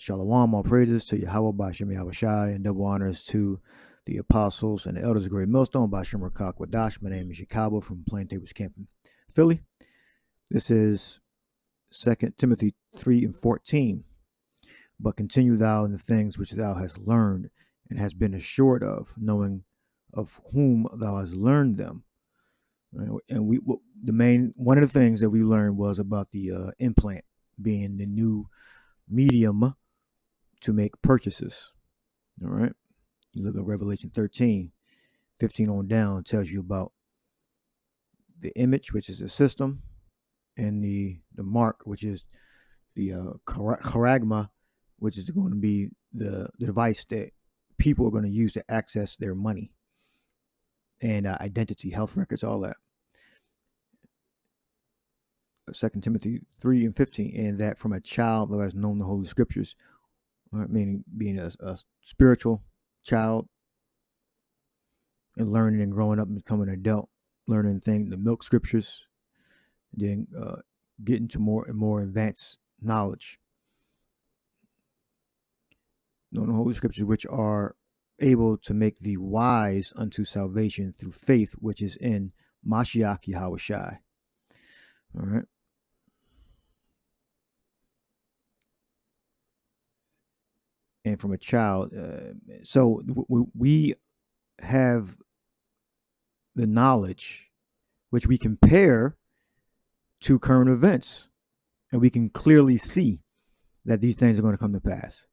Shalom, all praises to Yahweh by Shem Yahushai, and double honors to the apostles and the elders of Great Millstone by Shem Rakak Wadash. My name is Chicago from Plain Tables Camp in Philly. This is 2 Timothy 3:14. But continue thou in the things which thou hast learned and hast been assured of, knowing of whom thou hast learned them. And one of the things that we learned was about the implant being the new medium to make purchases. All right. You look at Revelation 13:15 on down, tells you about the image, which is the system, and the mark, which is the charagma, which is going to be the device that people are going to use to access their money and identity, health records, all that. 2 Timothy 3:15, and that from a child that has known the Holy Scriptures, meaning being a spiritual child and learning and growing up and becoming an adult, learning things, the milk Scriptures, and then getting to more and more advanced knowledge. Knowing the Holy Scriptures, which are able to make thee wise unto salvation through faith, which is in Mashiach Yahushai. All right. And from a child. So we have the knowledge which we compare to current events, and we can clearly see that these things are going to come to pass.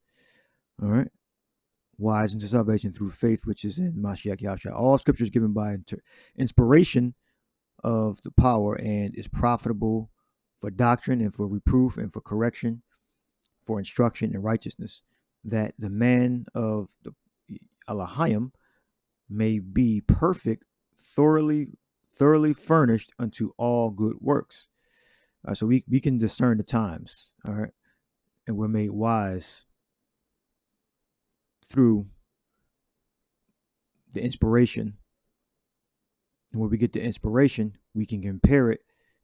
All right. Wise unto salvation through faith, which is in Mashiach Yahushua. All scripture is given by inspiration of the power and is profitable for doctrine and for reproof and for correction, for instruction in righteousness, that the man of the Elohim may be perfect, thoroughly furnished unto all good works. So we can discern the times, all right, and we're made wise through the inspiration. And when we get the inspiration, we can compare it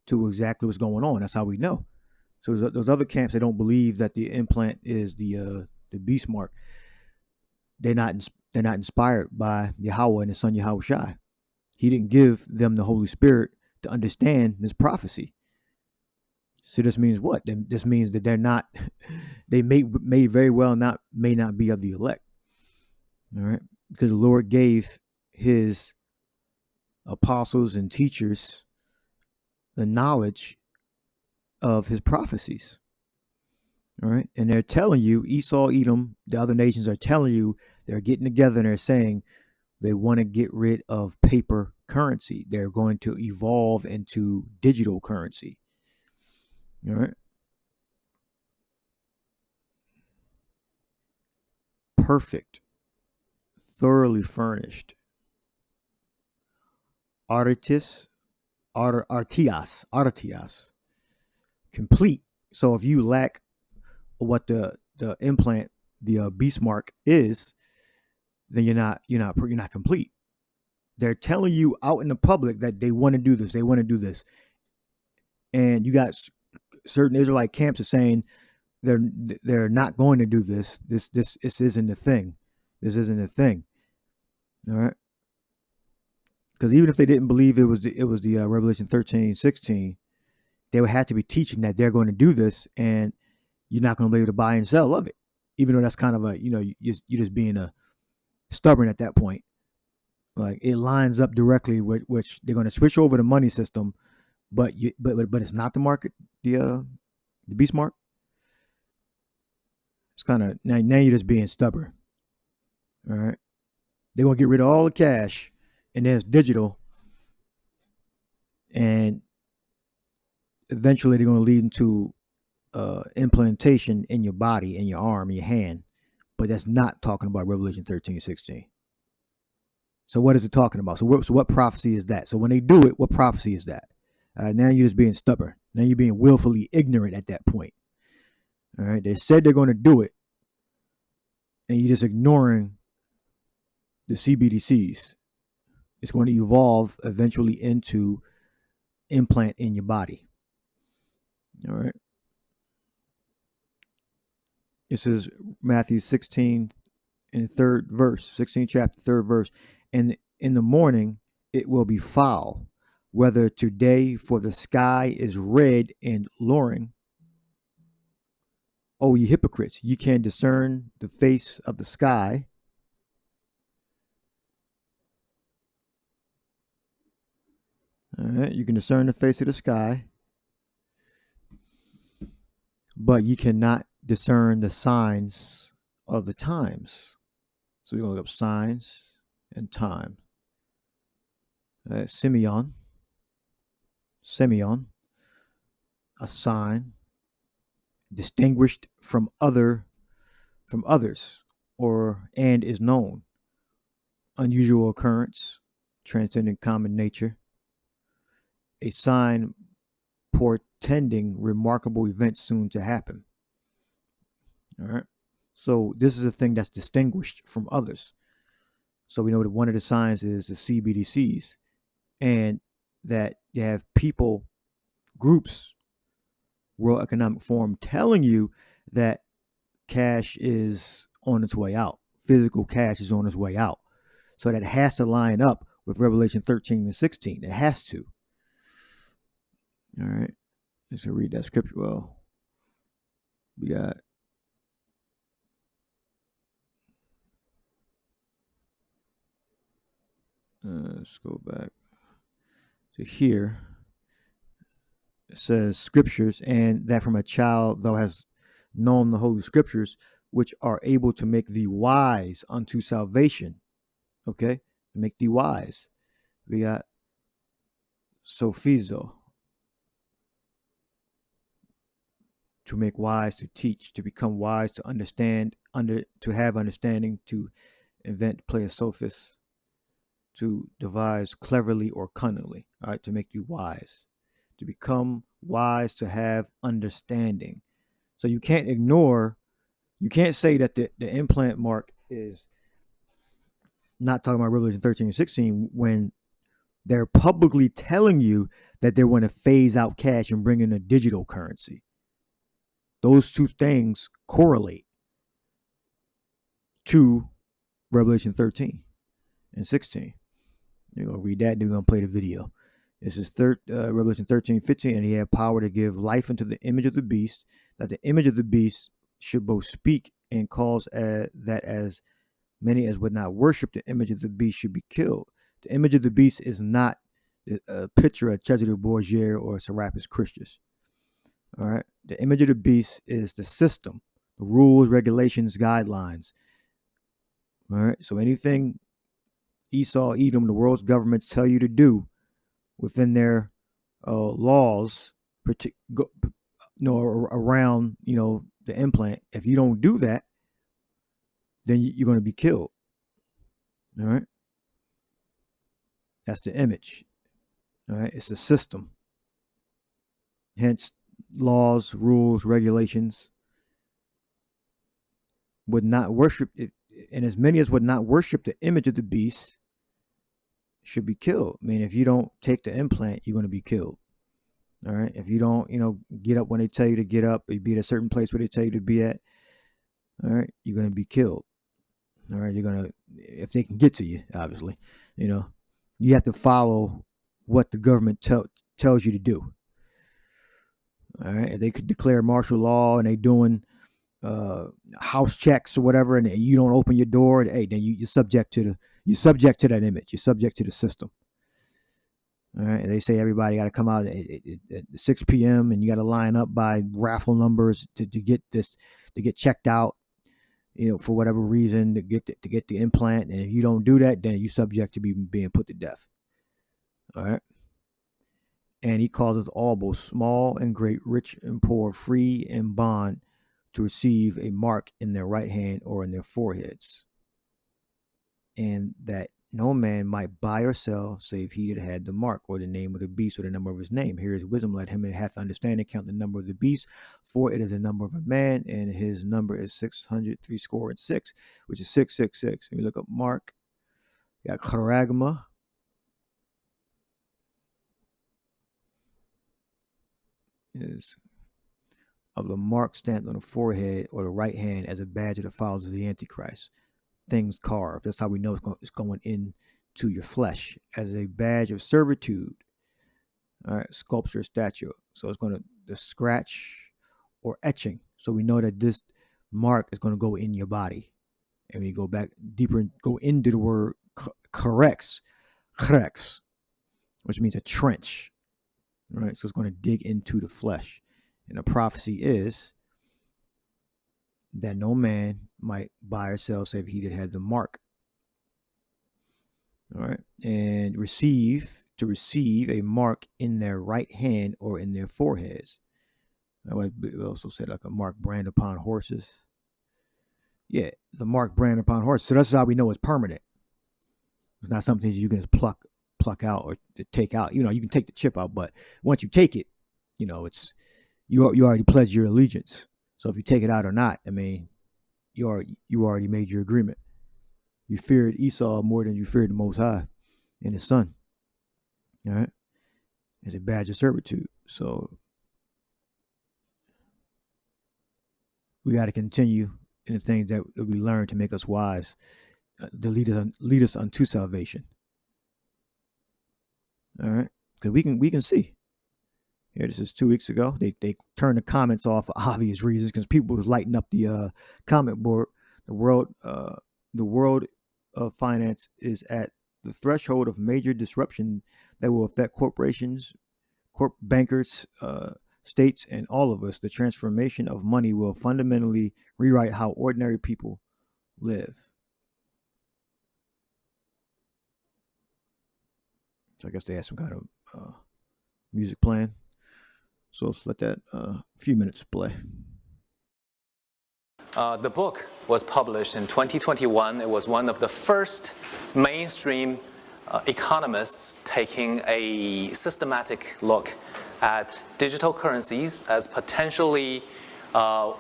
to exactly what's going on. That's how we know. So those other camps, they don't believe that the implant is the beast mark. They're not inspired by Yahweh and His Son Yahushai. He didn't give them the Holy Spirit to understand this prophecy. So this means what? This means that they're not. They may very well may not be of the elect. All right, because the Lord gave His apostles and teachers the knowledge of His prophecies. All right. And they're telling you, Esau, Edom, the other nations are telling you, they're getting together and they're saying they want to get rid of paper currency. They're going to evolve into digital currency. All right. Perfect, thoroughly furnished. Artias, complete. So if you lack what the implant, the beast mark is, then you're not complete. They're telling you out in the public that they want to do this, and you got certain Israelite camps are saying they're not going to do this. This isn't a thing. This isn't a thing. All right. Because even if they didn't believe it was the Revelation 13:16, they would have to be teaching that they're going to do this, and you're not going to be able to buy and sell of it, even though that's kind of you're just being stubborn at that point. Like, it lines up directly with which they're going to switch over the money system, but it's not the market, the beast mark. It's kind of now you're just being stubborn. All right, they're going to get rid of all the cash, and then it's digital, and eventually they're going to lead into implantation in your body, in your arm, in your hand. But that's not talking about Revelation 13:16. So what is it talking about? So what prophecy is that? So when they do it, what prophecy is that? Now you're just being stubborn. Now you're being willfully ignorant at that point. All right. They said they're going to do it, and you're just ignoring the CBDCs. It's going to evolve eventually into implant in your body. All right. This is Matthew 16 in the 3rd verse, 16th chapter, 3rd verse. And in the morning it will be foul, whether today, for the sky is red and louring. O ye hypocrites, ye can discern the face of the sky. All right, you can discern the face of the sky, but you cannot discern the signs of the times. So we're going to look up signs and time. Simeon, a sign distinguished from others, and is known. Unusual occurrence, transcending common nature. A sign portending remarkable events soon to happen. All right. So this is a thing that's distinguished from others. So we know that one of the signs is the CBDCs, and that you have people, groups, World Economic Forum, telling you that cash is on its way out. Physical cash is on its way out. So that has to line up with Revelation 13 and 16. It has to. All right. Let's read that scripture. Well, we got let's go back to here. It says scriptures, and that from a child thou hast known the holy scriptures, which are able to make thee wise unto salvation. Okay, to make thee wise. We got sophizo, to make wise, to teach, to become wise, to understand, to have understanding, to invent, play a sophist, to devise cleverly or cunningly. All right, to make you wise, to become wise, to have understanding. So you can't say that the implant mark is not talking about Revelation 13 and 16 when they're publicly telling you that they're going to phase out cash and bring in a digital currency. Those two things correlate to Revelation 13 and 16. You're going to read that, and we're going to play the video. This is Revelation 13, 15, and he had power to give life unto the image of the beast, that the image of the beast should both speak and cause that as many as would not worship the image of the beast should be killed. The image of the beast is not a picture of Cesare Borgia or Serapis Christus. All right. The image of the beast is the system, the rules, regulations, guidelines. All right. So anything Esau, Edom, the world's governments tell you to do within their laws, around the implant, if you don't do that, then you're going to be killed. All right. That's the image. All right. It's a system. Hence, laws, rules, regulations would not worship it, and as many as would not worship the image of the beast should be killed. I mean, if you don't take the implant, you're going to be killed. All right. If you don't, get up when they tell you to get up, or be at a certain place where they tell you to be at, all right, you're going to be killed. All right. You're going to, if they can get to you, obviously, you have to follow what the government tells you to do. All right. If they could declare martial law and they doing house checks or whatever, and you don't open your door, hey, then you're subject to that image. You're subject to the system. All right. And they say everybody got to come out at 6 p.m. and you got to line up by raffle numbers to get checked out, for whatever reason, to get the implant. And if you don't do that, then you're subject to being put to death. All right. And he causeth all, both small and great, rich and poor, free and bond, to receive a mark in their right hand or in their foreheads, and that no man might buy or sell save he that had the mark, or the name of the beast, or the number of his name. Here is wisdom. Let him that hath understanding count the number of the beast, for it is the number of a man, and his number is 666, which is 666. And we look up Mark. We got charagma. Is of the mark stamped on the forehead or the right hand as a badge of the followers of the Antichrist. Things carved. That's how we know it's going into your flesh as a badge of servitude. All right, sculpture, statue. So it's going to the scratch or etching. So we know that this mark is going to go in your body. And we go back deeper and go into the word cherex, which means a trench. All right, so it's going to dig into the flesh. And the prophecy is that no man might buy or sell save he that had the mark. All right, and receive a mark in their right hand or in their foreheads. I would also say like a mark brand upon horses. Yeah, the mark brand upon horses. So that's how we know it's permanent. It's not something you can just pluck out or take out. You know, you can take the chip out, but once you take it, you know, it's you already pledged your allegiance. So if you take it out or not, I mean, you already made your agreement. You feared Esau more than you feared the Most High and his son. All right, it's a badge of servitude. So we got to continue in the things that we learn to make us wise, to lead us unto salvation. All right, because we can see. Here, this is 2 weeks ago. They turned the comments off for obvious reasons because people was lighting up the comment board. The world of finance is at the threshold of major disruption that will affect corporations, bankers, states, and all of us. The transformation of money will fundamentally rewrite how ordinary people live. So I guess they had some kind of music playing. So let's let that few minutes play. The book was published in 2021. It was one of the first mainstream economists taking a systematic look at digital currencies as potentially a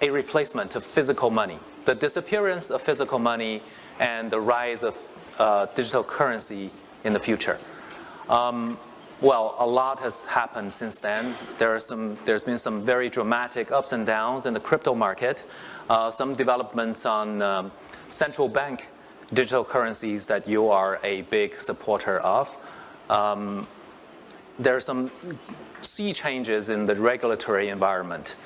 replacement of physical money. The disappearance of physical money and the rise of digital currency in the future. Well, a lot has happened since then. There's been some very dramatic ups and downs in the crypto market, some developments on central bank digital currencies that you are a big supporter of. There are some sea changes in the regulatory environment.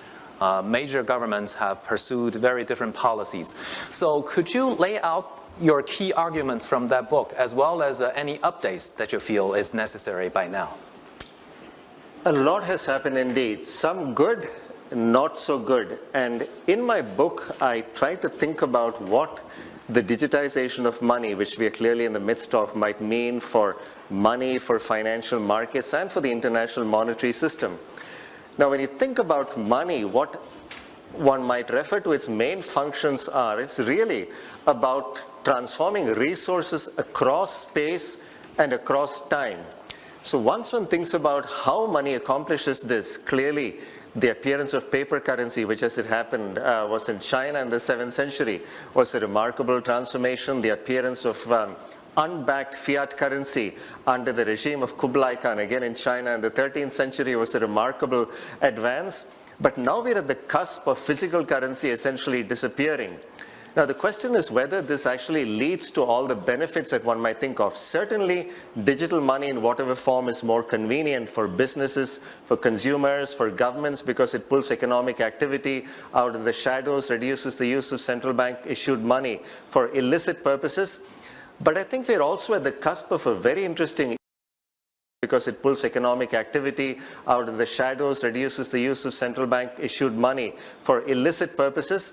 Major governments have pursued very different policies. So could you lay out your key arguments from that book, as well as any updates that you feel is necessary by now? A lot has happened indeed, some good, not so good. And in my book, I try to think about what the digitization of money, which we are clearly in the midst of, might mean for money, for financial markets, and for the international monetary system. Now, when you think about money, what one might refer to its main functions are, it's really about transforming resources across space and across time. So once one thinks about how money accomplishes this, clearly the appearance of paper currency, which as it happened was in China in the 7th century, was a remarkable transformation. The appearance of unbacked fiat currency under the regime of Kublai Khan, again in China in the 13th century, was a remarkable advance. But now we're at the cusp of physical currency essentially disappearing. Now the question is whether this actually leads to all the benefits that one might think of. Certainly, digital money in whatever form is more convenient for businesses, for consumers, for governments, because it pulls economic activity out of the shadows, reduces the use of central bank issued money for illicit purposes. But I think we're also at the cusp of a very interesting, because it pulls economic activity out of the shadows, reduces the use of central bank issued money for illicit purposes.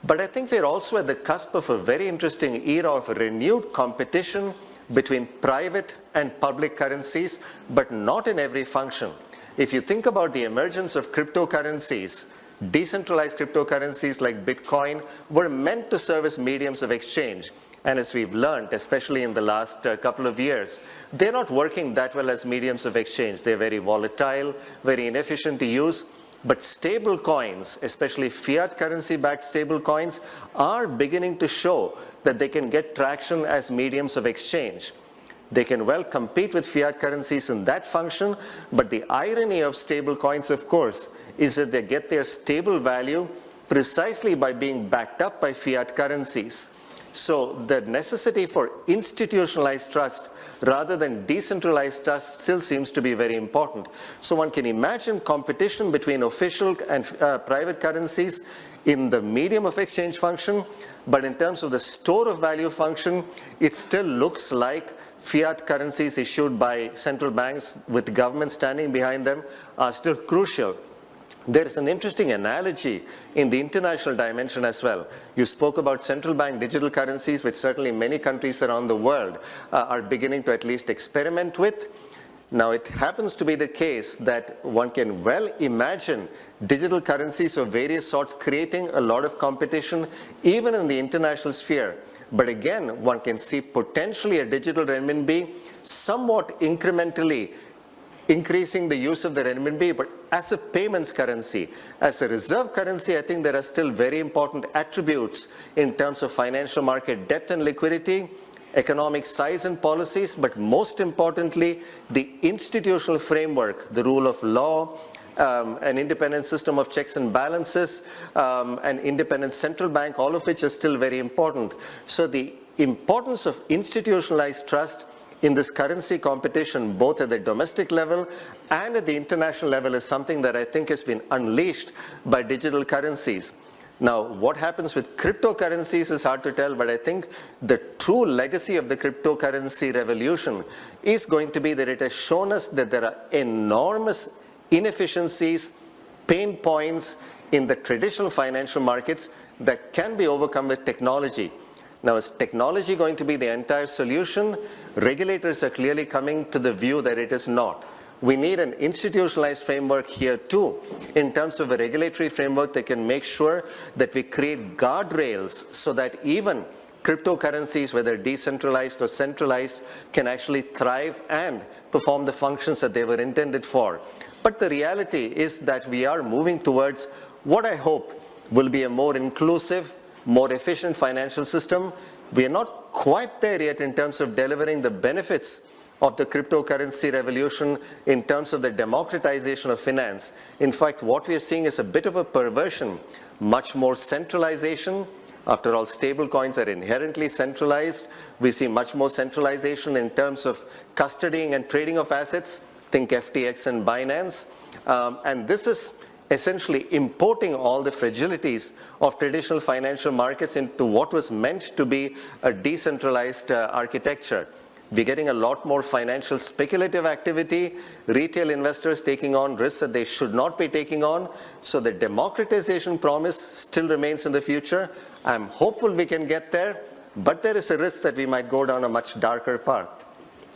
But I think we're also at the cusp of a very interesting era of renewed competition between private and public currencies, but not in every function. If you think about the emergence of cryptocurrencies, decentralized cryptocurrencies like Bitcoin were meant to serve as mediums of exchange. And as we've learned, especially in the last couple of years, they're not working that well as mediums of exchange. They're very volatile, very inefficient to use. But stable coins, especially fiat currency-backed stable coins, are beginning to show that they can get traction as mediums of exchange. They can well compete with fiat currencies in that function, but the irony of stable coins, of course, is that they get their stable value precisely by being backed up by fiat currencies. So the necessity for institutionalized trust rather than decentralized trust still seems to be very important. So one can imagine competition between official and private currencies in the medium of exchange function, but in terms of the store of value function, it still looks like fiat currencies issued by central banks with the government standing behind them are still crucial. There is an interesting analogy in the international dimension as well. You spoke about central bank digital currencies, which certainly many countries around the world are beginning to at least experiment with. Now, it happens to be the case that one can well imagine digital currencies of various sorts creating a lot of competition, even in the international sphere. But again, one can see potentially a digital renminbi somewhat incrementally increasing the use of the renminbi, but as a payments currency, as a reserve currency, I think there are still very important attributes in terms of financial market depth and liquidity, economic size and policies, but most importantly, the institutional framework, the rule of law, an independent system of checks and balances, an independent central bank, all of which are still very important. So the importance of institutionalized trust in this currency competition, both at the domestic level and at the international level, is something that I think has been unleashed by digital currencies. Now, what happens with cryptocurrencies is hard to tell, but I think the true legacy of the cryptocurrency revolution is going to be that it has shown us that there are enormous inefficiencies, pain points in the traditional financial markets that can be overcome with technology. Now, is technology going to be the entire solution? Regulators are clearly coming to the view that it is not. We need an institutionalized framework here too, in terms of a regulatory framework that can make sure that we create guardrails so that even cryptocurrencies, whether decentralized or centralized, can actually thrive and perform the functions that they were intended for. But the reality is that we are moving towards what I hope will be a more inclusive, more efficient financial system. We are not quite there yet in terms of delivering the benefits of the cryptocurrency revolution in terms of the democratization of finance. In fact, what we are seeing is a bit of a perversion, much more centralization. After all, stable coins are inherently centralized. We see much more centralization in terms of custodying and trading of assets. Think FTX and Binance. And this is essentially importing all the fragilities of traditional financial markets into what was meant to be a decentralized architecture. We're getting a lot more financial speculative activity, retail investors taking on risks that they should not be taking on. So the democratization promise still remains in the future. I'm hopeful we can get there, but there is a risk that we might go down a much darker path.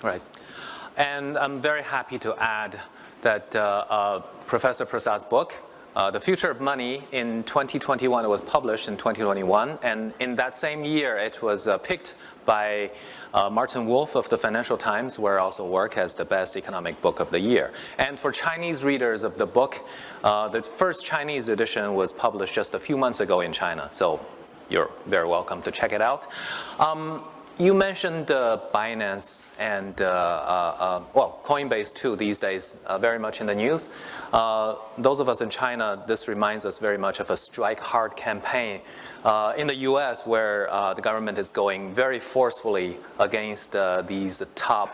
Right. And I'm very happy to add that Professor Prasad's book, The Future of Money, in 2021, it was published in 2021, and in that same year it was picked by Martin Wolf of the Financial Times, where I also work, as the best economic book of the year. And for Chinese readers of the book, the first Chinese edition was published just a few months ago in China, so you're very welcome to check it out. You mentioned Binance and, well, Coinbase too these days, very much in the news. Those of us in China, this reminds us very much of a strike hard campaign in the US, where the government is going very forcefully against these top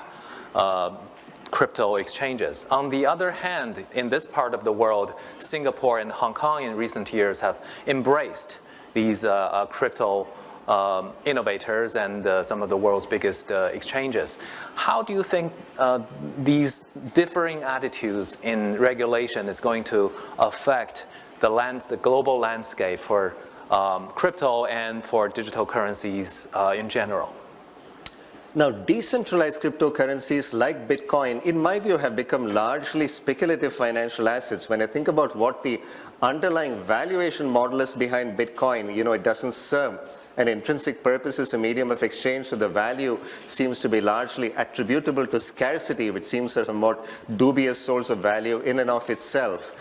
crypto exchanges. On the other hand, in this part of the world, Singapore and Hong Kong in recent years have embraced these crypto innovators and some of the world's biggest exchanges. How do you think these differing attitudes in regulation is going to affect the global landscape for crypto and for digital currencies in general? Now, decentralized cryptocurrencies like Bitcoin, in my view, have become largely speculative financial assets. When I think about what the underlying valuation model is behind Bitcoin, it doesn't serve an intrinsic purpose is a medium of exchange, so the value seems to be largely attributable to scarcity, which seems a somewhat dubious source of value in and of itself.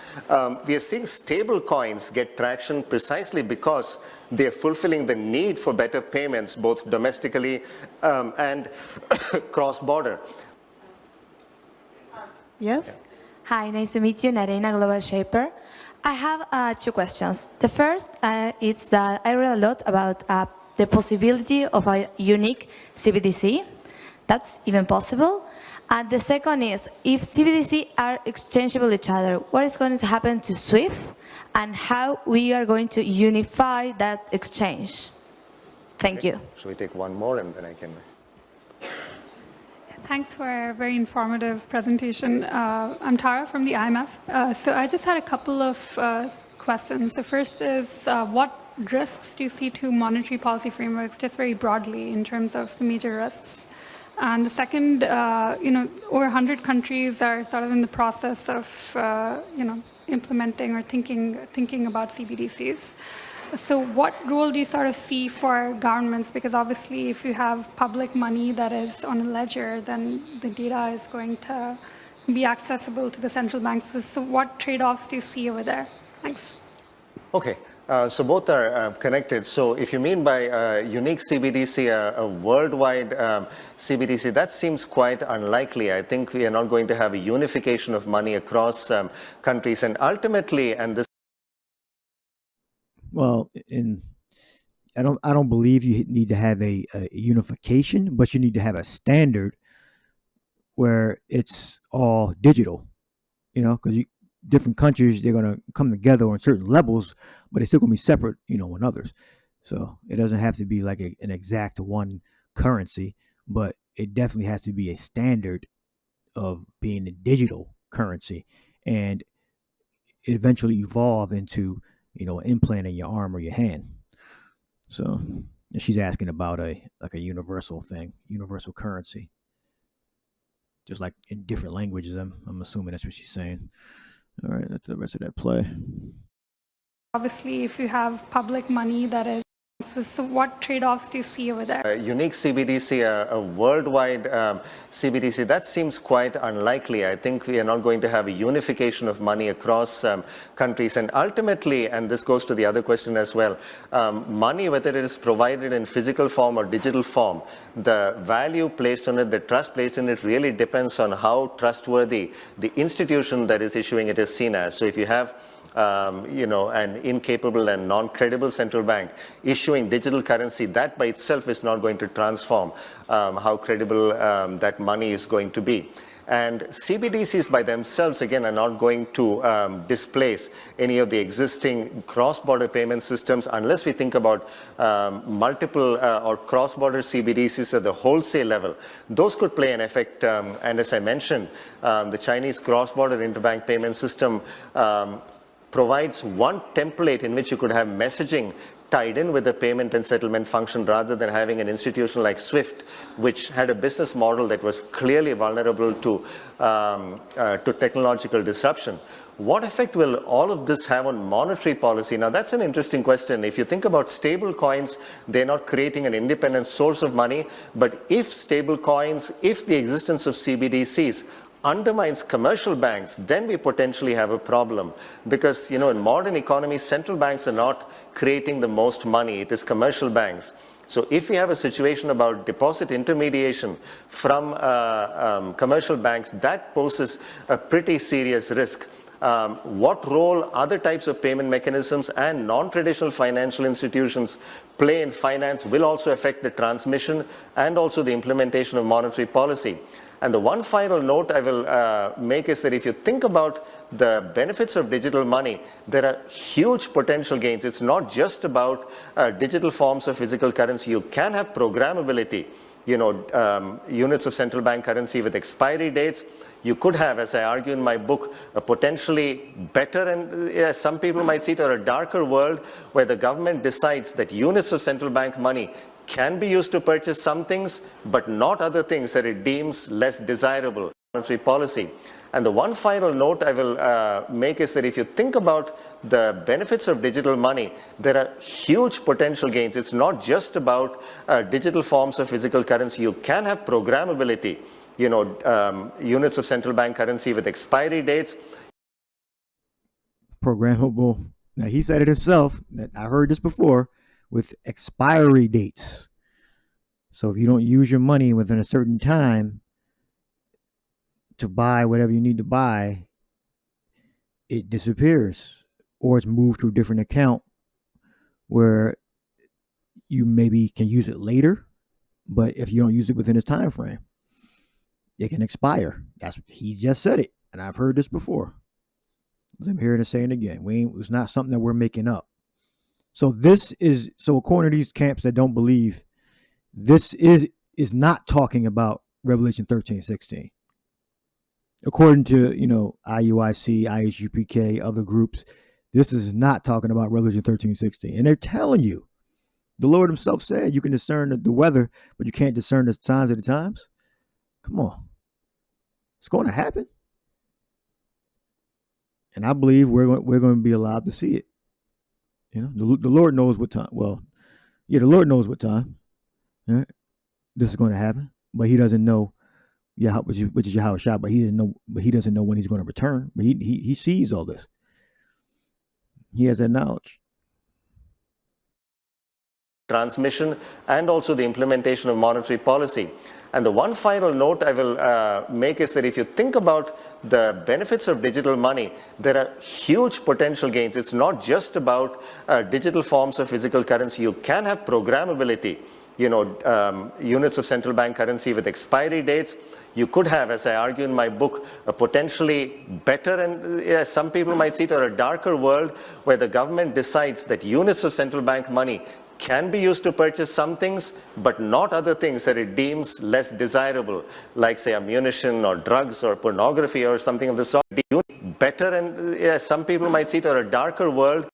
We are seeing stable coins get traction precisely because they're fulfilling the need for better payments, both domestically and cross-border. Yes. Hi, nice to meet you, Narina, Global Shaper. I have 2 questions. The first is that I read a lot about the possibility of a unique CBDC. That's even possible. And the second is, if CBDC are exchangeable each other, what is going to happen to SWIFT and how we are going to unify that exchange? Thank you. Should we take one more and then I can... Thanks for a very informative presentation. I'm Tara from the IMF. So I just had a couple of questions. The first is, what risks do you see to monetary policy frameworks, just very broadly, in terms of the major risks? And the second, over 100 countries are sort of in the process of, implementing or thinking about CBDCs. So what role do you sort of see for governments? Because obviously if you have public money that is on a ledger, then the data is going to be accessible to the central banks. So what trade-offs do you see over there? Thanks. Okay. So both are connected. So if you mean by unique CBDC, a worldwide CBDC, that seems quite unlikely. I think we are not going to have a unification of money across countries. And ultimately, and this... Well, I don't believe you need to have a unification, but you need to have a standard where it's all digital, because different countries, they're going to come together on certain levels, but they're still going to be separate, on others. So it doesn't have to be like an exact one currency, but it definitely has to be a standard of being a digital currency and eventually evolve into, an implant in your arm or your hand. So she's asking about a universal thing, universal currency, just like in different languages. I'm assuming that's what she's saying. All right, that's the rest of that play. Obviously, if you have public money that is, so what trade-offs do you see over there? A unique CBDC, a worldwide CBDC, that seems quite unlikely. I think we are not going to have a unification of money across countries. And ultimately, and this goes to the other question as well, money, whether it is provided in physical form or digital form, the value placed on it, the trust placed in it really depends on how trustworthy the institution that is issuing it is seen as. So if you have an incapable and non-credible central bank issuing digital currency, that by itself is not going to transform how credible that money is going to be. And CBDCs by themselves, again, are not going to displace any of the existing cross-border payment systems unless we think about multiple or cross-border CBDCs at the wholesale level. Those could play an effect, and as I mentioned, the Chinese cross-border interbank payment system provides one template in which you could have messaging tied in with the payment and settlement function rather than having an institution like SWIFT, which had a business model that was clearly vulnerable to technological disruption. What effect will all of this have on monetary policy? Now, that's an interesting question. If you think about stable coins, they're not creating an independent source of money. But if stable coins, if the existence of CBDCs undermines commercial banks, then we potentially have a problem. Because, in modern economies, central banks are not creating the most money. It is commercial banks. So if we have a situation about deposit intermediation from commercial banks, that poses a pretty serious risk. What role other types of payment mechanisms and non-traditional financial institutions play in finance will also affect the transmission and also the implementation of monetary policy. And the one final note I will make is that if you think about the benefits of digital money, there are huge potential gains. It's not just about digital forms of physical currency. You can have programmability, units of central bank currency with expiry dates. You could have, as I argue in my book, a potentially better and some people might see it, or a darker world where the government decides that units of central bank money can be used to purchase some things, but not other things that it deems less desirable monetary policy. And the one final note I will make is that if you think about the benefits of digital money, there are huge potential gains. It's not just about digital forms of physical currency. You can have programmability, units of central bank currency with expiry dates. Programmable. Now, he said it himself. I heard this before, with expiry dates. So if you don't use your money within a certain time to buy whatever you need to buy, it disappears, or it's moved to a different account where you maybe can use it later, but if you don't use it within its time frame, it can expire. He just said it, and I've heard this before. I'm hearing it saying it again. It's not something that we're making up. So according to these camps that don't believe, this is not talking about Revelation 13:16. According to, IUIC, IHUPK, other groups, this is not talking about Revelation 13:16. And they're telling you, the Lord himself said you can discern the weather, but you can't discern the signs of the times. Come on. It's going to happen. And I believe we're going to be allowed to see it. The Lord knows what time. Well, yeah, the Lord knows what time. Right? This is going to happen, but he doesn't know. Yeah, which is Yahushua, but he didn't know. But he doesn't know when he's going to return. But he sees all this. He has that knowledge. Transmission and also the implementation of monetary policy. And the one final note I will make is that if you think about the benefits of digital money, there are huge potential gains. It's not just about digital forms of physical currency. You can have programmability, units of central bank currency with expiry dates. You could have, as I argue in my book, a potentially better and some people might see it, or a darker world where the government decides that units of central bank money can be used to purchase some things, but not other things that it deems less desirable, like say ammunition or drugs or pornography or something of the sort. Better and some people might see it, or a darker world,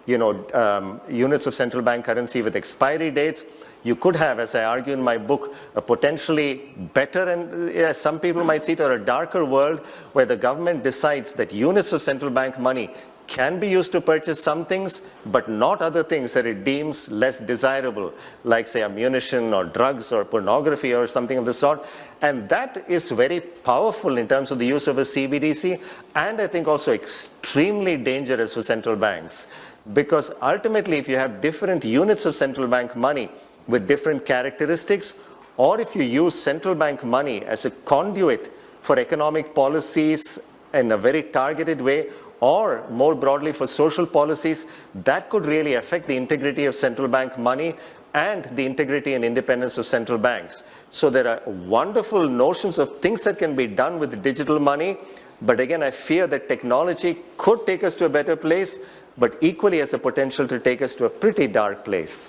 units of central bank currency with expiry dates. You could have, as I argue in my book, a potentially better and some people might see it, or a darker world where the government decides that units of central bank money can be used to purchase some things, but not other things that it deems less desirable, like say ammunition or drugs or pornography or something of the sort. And that is very powerful in terms of the use of a CBDC, and I think also extremely dangerous for central banks. Because ultimately, if you have different units of central bank money with different characteristics, or if you use central bank money as a conduit for economic policies in a very targeted way, or more broadly for social policies, that could really affect the integrity of central bank money and the integrity and independence of central banks. So there are wonderful notions of things that can be done with digital money, but again, I fear that technology could take us to a better place, but equally has the potential to take us to a pretty dark place.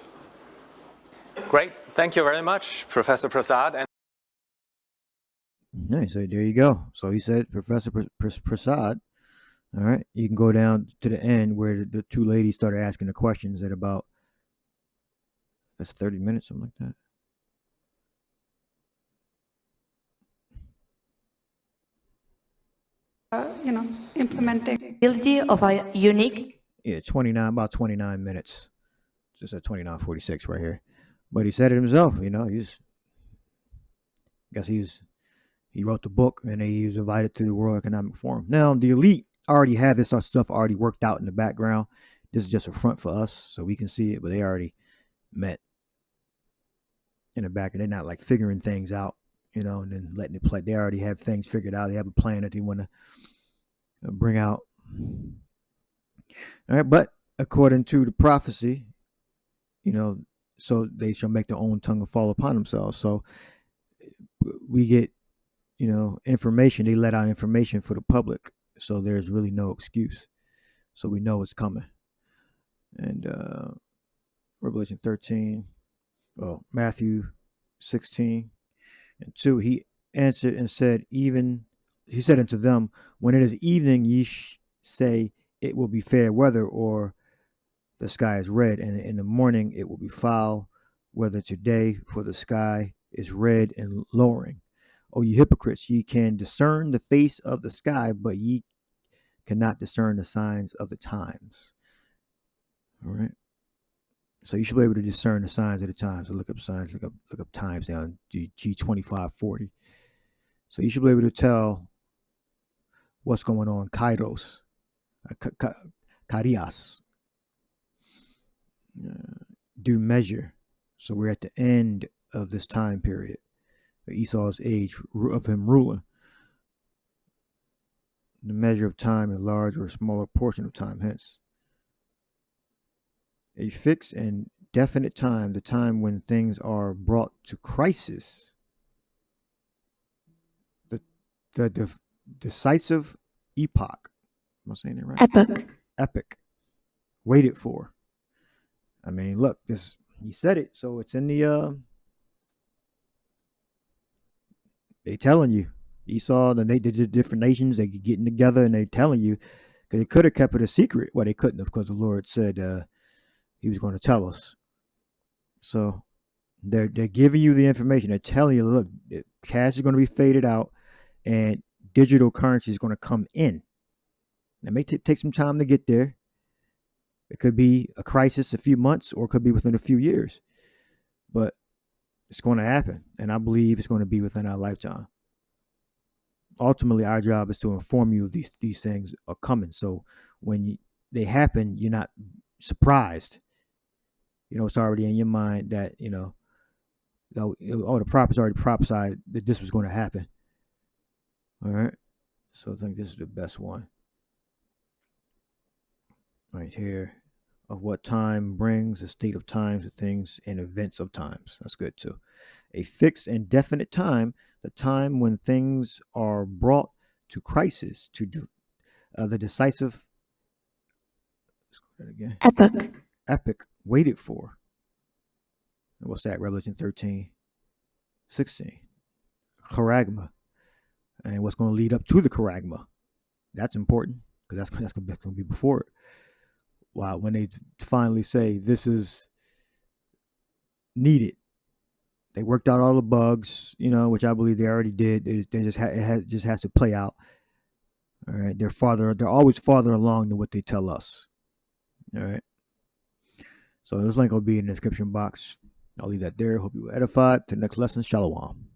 Great. Thank you very much, Professor Prasad. And Nice. So there you go. So he said, Professor Prasad. All right. You can go down to the end where the two ladies started asking the questions at about, that's 30 minutes, something like that. Implementing ability of a unique. Yeah, about 29 minutes. Just at 29:46 right here. But he said it himself, he wrote the book and he was invited to the World Economic Forum. Now, the elite already have this stuff already worked out in the background. This is just a front for us so we can see it, but they already met in the back, and they're not like figuring things out, and then letting it play. They already have things figured out. They have a plan that they want to bring out. All right, but according to the prophecy, so they shall make their own tongue fall upon themselves. So we get, information. They let out information for the public. So there's really no excuse. So we know it's coming. And Revelation 13, Matthew 16:2, he answered and said, he said unto them, when it is evening, ye say it will be fair weather, or the sky is red, and in the morning it will be foul weather today, for the sky is red and lowering. O ye hypocrites, ye can discern the face of the sky, but ye cannot discern the signs of the times. All right. So you should be able to discern the signs of the times. So look up signs, look up times down G2540. So you should be able to tell what's going on. Kairos, Karias. Do measure. So we're at the end of this time period, Esau's age of him ruling. The measure of time, a large or a smaller portion of time, hence a fixed and definite time, the time when things are brought to crisis. The decisive epoch. Am I saying it right? Epic. Waited for. I mean, look, this, he said it, so it's in the they telling you. Esau, the different nations, they getting together and they telling you, because they could have kept it a secret. Well, they couldn't have, because the Lord said he was going to tell us. So they're giving you the information. They're telling you, look, cash is going to be faded out and digital currency is going to come in. It may take some time to get there. It could be a crisis, a few months, or it could be within a few years. But it's going to happen, and I believe it's going to be within our lifetime. Ultimately, our job is to inform you of these things are coming. So when they happen, you're not surprised. You know, it's already in your mind that, the prophets already prophesied that this was going to happen. All right. So I think this is the best one. Right here. Of what time brings, a state of times, of things, and events of times. That's good too. A fixed and definite time, the time when things are brought to crisis, to the decisive. Let's go again. Epic waited for. What's that? Revelation 13:16. Charagma. And what's going to lead up to the charagma. That's important, because that's going to be before it. Wow, when they finally say this is needed, they worked out all the bugs, which I believe they already did. They just it just has to play out. All right, they're always farther along than what they tell us. All right. So this link will be in the description box. I'll leave that there. Hope you were edified. To the next lesson, Shalom.